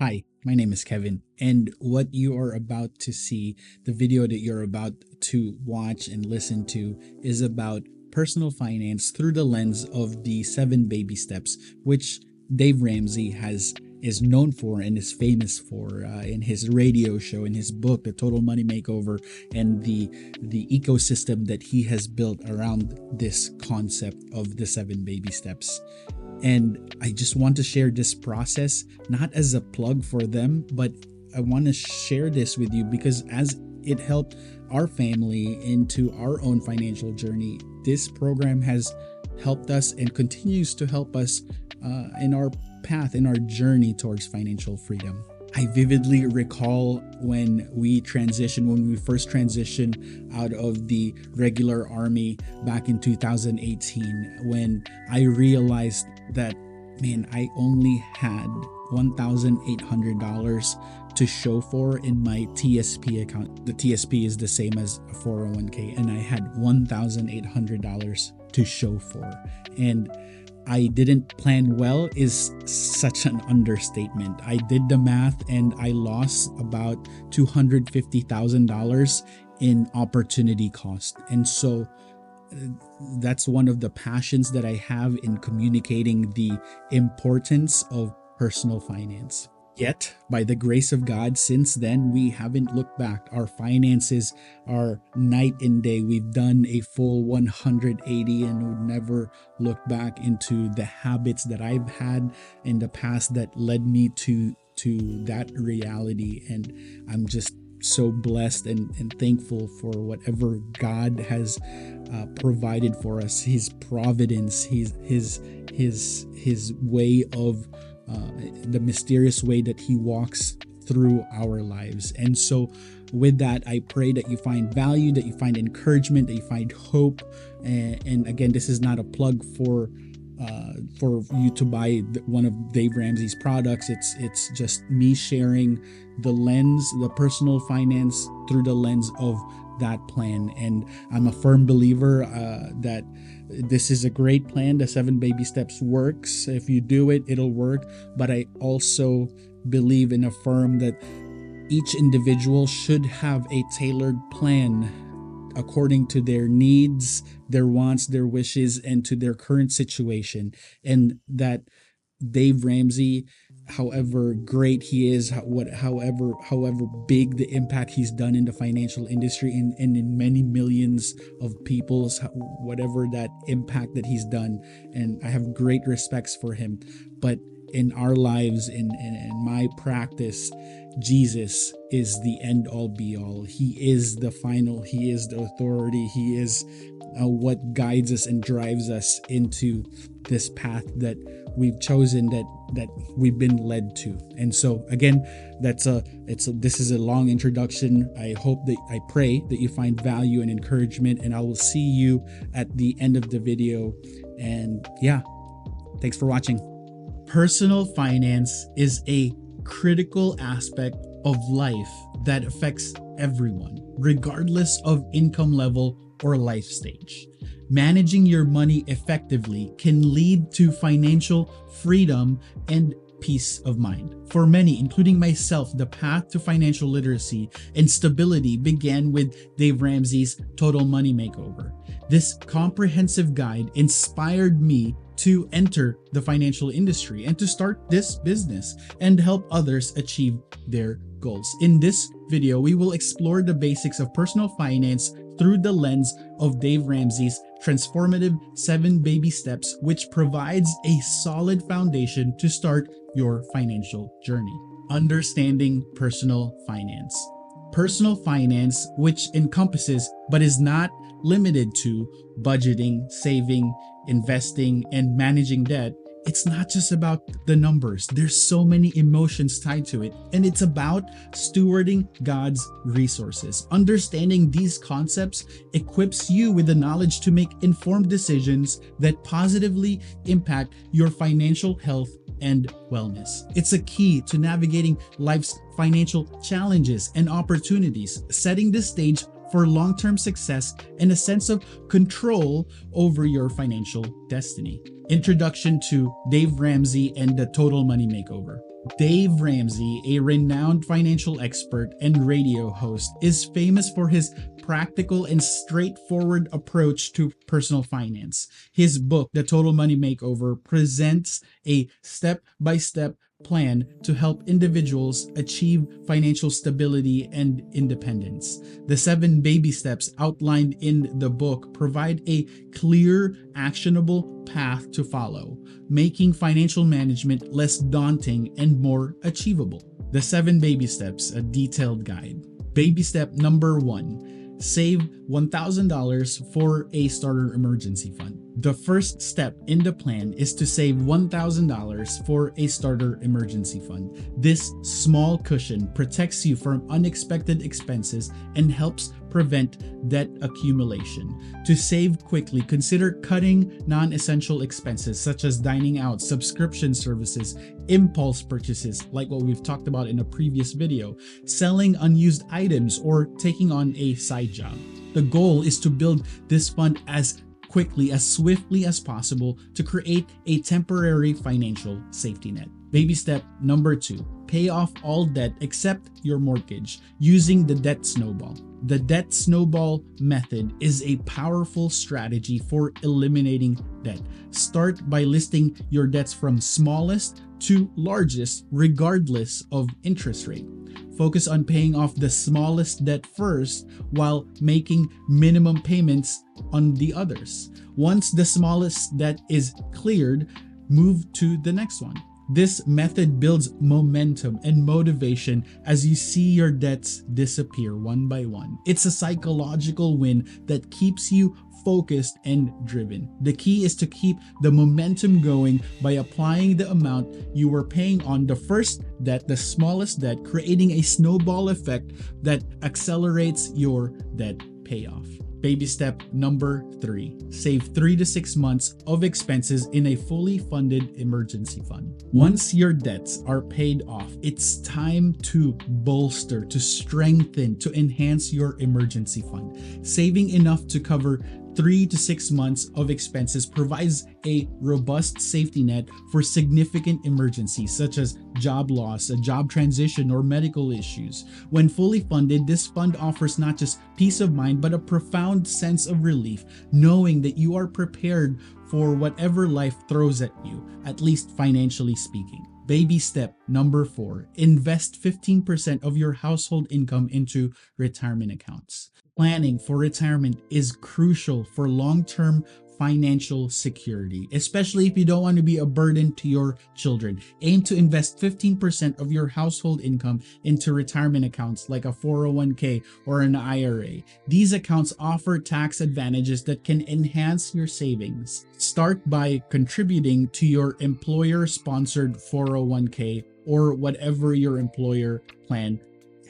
Hi, my name is Kevin, and what you are about to see, the video that you're about to watch and listen to, is about personal finance through the lens of the 7 baby steps, which Dave Ramsey is known for and is famous for in his radio show, in his book, The Total Money Makeover, and the ecosystem that he has built around this concept of the 7 baby steps. And I just want to share this process, not as a plug for them, but I want to share this with you because as it helped our family into our own financial journey, this program has helped us and continues to help us in our path, in our journey towards financial freedom. I vividly recall when we first transitioned out of the regular army back in 2018, when I realized that, man, I only had $1,800 to show for in my TSP account. The TSP is the same as a 401k, and I had $1,800 to show for. And I didn't plan well is such an understatement. I did the math and I lost about $250,000 in opportunity cost. And so that's one of the passions that I have in communicating the importance of personal finance. Yet, by the grace of God, since then, we haven't looked back. Our finances are night and day. We've done a full 180 and would never look back into the habits that I've had in the past that led me to that reality. And I'm just so blessed and thankful for whatever God has provided for us, His providence, His way of the mysterious way that He walks through our lives. And so with that, I pray that you find value, that you find encouragement, that you find hope. And again, this is not a plug for you to buy one of Dave Ramsey's products. It's just me sharing the personal finance through the lens of that plan. And I'm a firm believer that this is a great plan. The 7 baby steps works. If you do it, it'll work. But I also believe and affirm that each individual should have a tailored plan according to their needs, their wants, their wishes, and to their current situation. And that Dave Ramsey, however great he is, however big the impact he's done in the financial industry and in many millions of people's, whatever that impact that he's done, and I have great respects for him. But in our lives, in my practice, Jesus is the end all be all. He is the final, He is the authority, He is what guides us and drives us into this path that we've chosen, that we've been led to. And so again, this is a long introduction. I pray that you find value and encouragement, and I will see you at the end of the video. And yeah, thanks for watching. Personal finance is a critical aspect of life that affects everyone, regardless of income level or life stage. Managing your money effectively can lead to financial freedom and peace of mind. For many, including myself, the path to financial literacy and stability began with Dave Ramsey's Total Money Makeover. This comprehensive guide inspired me to enter the financial industry and to start this business and help others achieve their goals. In this video, we will explore the basics of personal finance through the lens of Dave Ramsey's transformative 7 baby steps, which provides a solid foundation to start your financial journey. Understanding personal finance. Personal finance, which encompasses but is not limited to budgeting, saving, investing, and managing debt. It's not just about the numbers. There's so many emotions tied to it, and it's about stewarding God's resources. Understanding these concepts equips you with the knowledge to make informed decisions that positively impact your financial health and wellness. It's a key to navigating life's financial challenges and opportunities, setting the stage for long-term success and a sense of control over your financial destiny. Introduction to Dave Ramsey and the Total Money Makeover. Dave Ramsey, a renowned financial expert and radio host, is famous for his practical and straightforward approach to personal finance. His book, The Total Money Makeover, presents a step by step plan to help individuals achieve financial stability and independence. The 7 baby steps outlined in the book provide a clear, actionable path to follow, making financial management less daunting and more achievable. The 7 baby steps, a detailed guide. Baby step number 1. Save $1,000 for a starter emergency fund. The first step in the plan is to save $1,000 for a starter emergency fund. This small cushion protects you from unexpected expenses and helps prevent debt accumulation. To save quickly, consider cutting non-essential expenses such as dining out, subscription services, impulse purchases like what we've talked about in a previous video, selling unused items, or taking on a side job. The goal is to build this fund as quickly, as swiftly as possible to create a temporary financial safety net. Baby step number 2, pay off all debt except your mortgage using the debt snowball. The debt snowball method is a powerful strategy for eliminating debt. Start by listing your debts from smallest to largest, regardless of interest rate. Focus on paying off the smallest debt first while making minimum payments on the others. Once the smallest debt is cleared, move to the next one. This method builds momentum and motivation as you see your debts disappear one by one. It's a psychological win that keeps you focused and driven. The key is to keep the momentum going by applying the amount you were paying on the first debt, the smallest debt, creating a snowball effect that accelerates your debt payoff. Baby step number 3, save 3 to 6 months of expenses in a fully funded emergency fund. Once your debts are paid off, it's time to bolster, to strengthen, to enhance your emergency fund. Saving enough to cover 3 to 6 months of expenses provides a robust safety net for significant emergencies such as job loss, a job transition, or medical issues. When fully funded, this fund offers not just peace of mind, but a profound sense of relief, knowing that you are prepared for whatever life throws at you, at least financially speaking. Baby step number 4, invest 15% of your household income into retirement accounts. Planning for retirement is crucial for long-term financial security, especially if you don't want to be a burden to your children. Aim to invest 15% of your household income into retirement accounts like a 401k or an IRA. These accounts offer tax advantages that can enhance your savings. Start by contributing to your employer-sponsored 401k or whatever your employer plan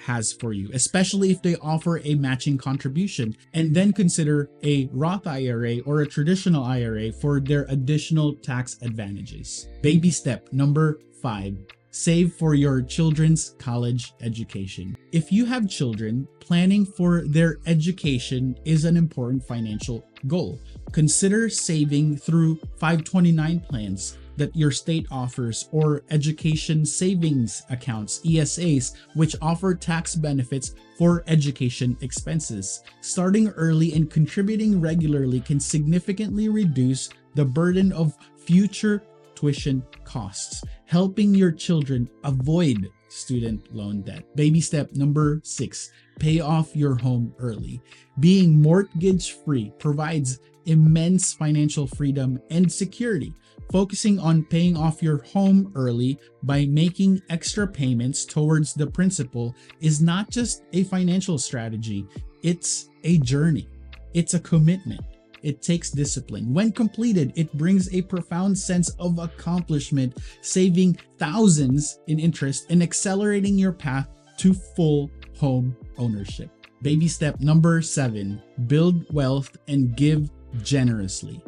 has for you, especially if they offer a matching contribution, and then consider a Roth IRA or a traditional IRA for their additional tax advantages. Baby step number 5, save for your children's college education. If you have children, planning for their education is an important financial goal. Consider saving through 529 plans that your state offers, or education savings accounts, ESAs, which offer tax benefits for education expenses. Starting early and contributing regularly can significantly reduce the burden of future tuition costs, helping your children avoid student loan debt. Baby step number 6, pay off your home early. Being mortgage free provides immense financial freedom and security. Focusing on paying off your home early by making extra payments towards the principal is not just a financial strategy, it's a journey. It's a commitment. It takes discipline. When completed, it brings a profound sense of accomplishment, saving thousands in interest and accelerating your path to full home ownership. Baby step number 7, build wealth and give generously.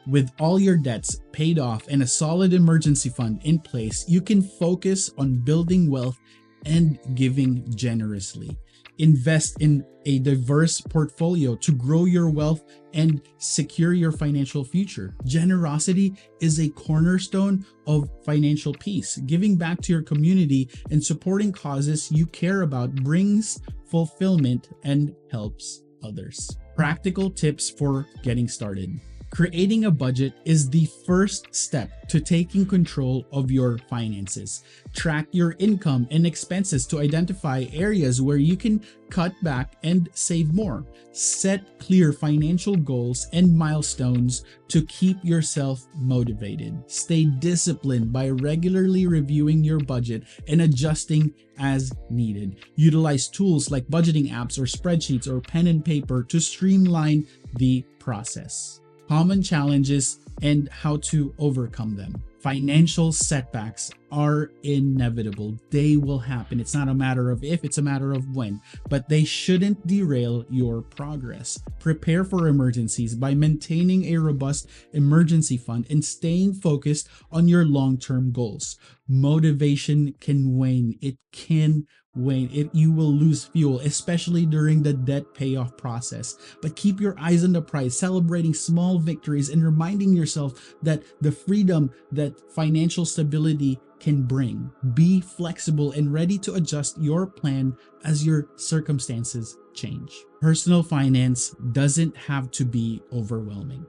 With all your debts paid off and a solid emergency fund in place, you can focus on building wealth and giving generously. Invest in a diverse portfolio to grow your wealth and secure your financial future. Generosity is a cornerstone of financial peace. Giving back to your community and supporting causes you care about brings fulfillment and helps others. Practical tips for getting started. Creating a budget is the first step to taking control of your finances. Track your income and expenses to identify areas where you can cut back and save more. Set clear financial goals and milestones to keep yourself motivated. Stay disciplined by regularly reviewing your budget and adjusting as needed. Utilize tools like budgeting apps or spreadsheets or pen and paper to streamline the process. Common challenges and how to overcome them. Financial setbacks are inevitable. They will happen. It's not a matter of if, it's a matter of when, but they shouldn't derail your progress. Prepare for emergencies by maintaining a robust emergency fund and staying focused on your long-term goals. Motivation can wane. It can wane. You will lose fuel, especially during the debt payoff process. But keep your eyes on the prize, celebrating small victories and reminding yourself that the freedom that financial stability can bring. Be flexible and ready to adjust your plan as your circumstances change. Personal finance doesn't have to be overwhelming.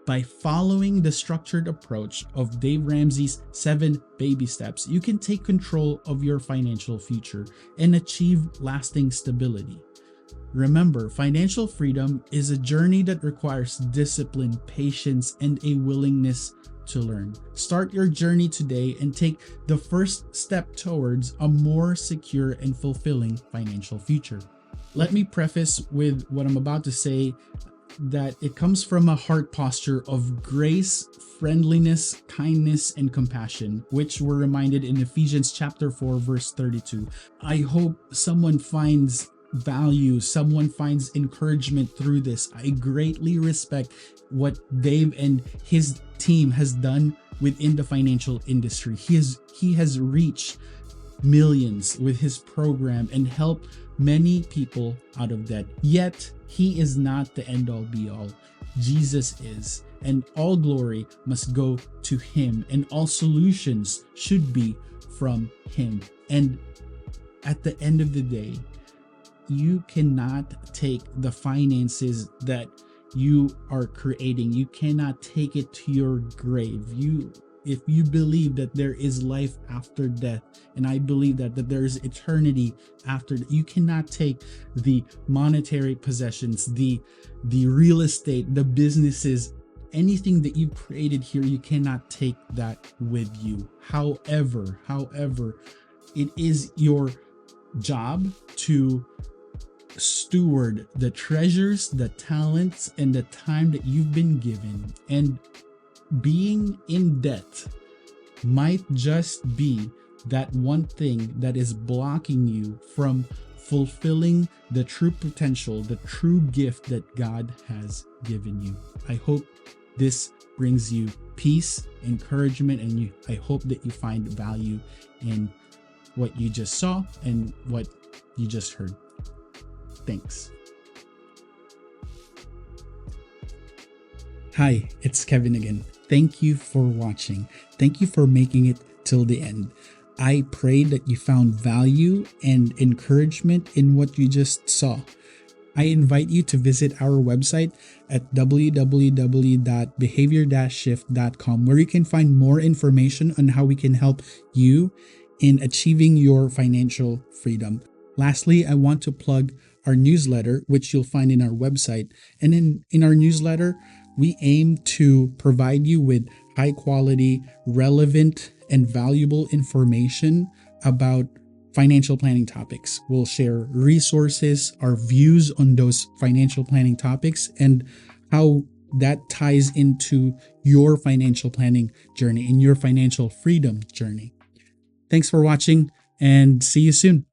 By following the structured approach of Dave Ramsey's 7 baby steps, you can take control of your financial future and achieve lasting stability. Remember, financial freedom is a journey that requires discipline, patience, and a willingness to learn. Start your journey today and take the first step towards a more secure and fulfilling financial future. Let me preface with what I'm about to say that it comes from a heart posture of grace, friendliness, kindness, and compassion, which we're reminded in Ephesians chapter 4, verse 32. I hope someone finds value, someone finds encouragement through this. I greatly respect what Dave and his team has done within the financial industry. He has reached millions with his program and helped many people out of debt. Yet, he is not the end-all be-all. Jesus is, and all glory must go to him, and all solutions should be from him. And at the end of the day, you cannot take the finances that you are creating, you cannot take it to your grave. If you believe that there is life after death, and I believe that there is eternity after, you cannot take the monetary possessions, the real estate, the businesses, anything that you've created here, you cannot take that with you. However, it is your job to steward the treasures, the talents, and the time that you've been given. And being in debt might just be that one thing that is blocking you from fulfilling the true potential, the true gift that God has given you. I hope this brings you peace, encouragement, and I hope that you find value in what you just saw and what you just heard. Thanks. Hi, it's Kevin again. Thank you for watching. Thank you for making it till the end. I pray that you found value and encouragement in what you just saw. I invite you to visit our website at www.behavior-shift.com, where you can find more information on how we can help you in achieving your financial freedom. Lastly, I want to plug our newsletter, which you'll find in our website. And in our newsletter, we aim to provide you with high quality, relevant, and valuable information about financial planning topics. We'll share resources, our views on those financial planning topics, and how that ties into your financial planning journey and your financial freedom journey. Thanks for watching, and see you soon.